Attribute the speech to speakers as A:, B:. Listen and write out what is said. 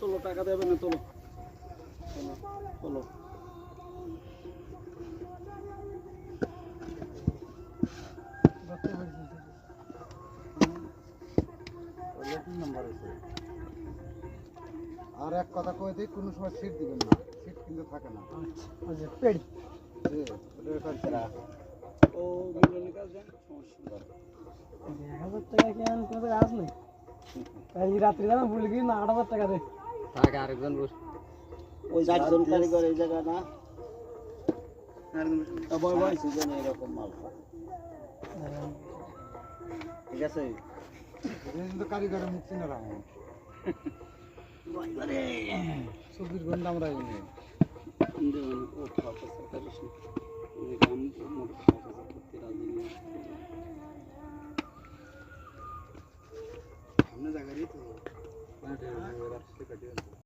A: তোলো টাকা দেবে না তোলো তোলো
B: আর এক কথা কয়ে দিই, কোনো সময় সিট দিবেন না, সিট কিন্তু থাকে না।
C: আচ্ছা পেড়ি
A: ও মিলনের কাজ দেন সমস্যা
C: 1000 টাকা কি আর কোনো কাজ নেই এই রাত্রি দাম ভুলে গিয়ে না 8000 টাকা দে
B: থাকে আরেকজন বস
A: ওই চারজন কারিগর এই জায়গা না বয় বয় সিজন এরকম মাল ঠিক আছে
B: কিন্তু কারিগরের মুখ চিনে রাখুন 24 ঘন্টা আমরা
A: ও খাওয়া করিস না মোটর করতে রাজি নেই
B: সামনে জায়গায় তো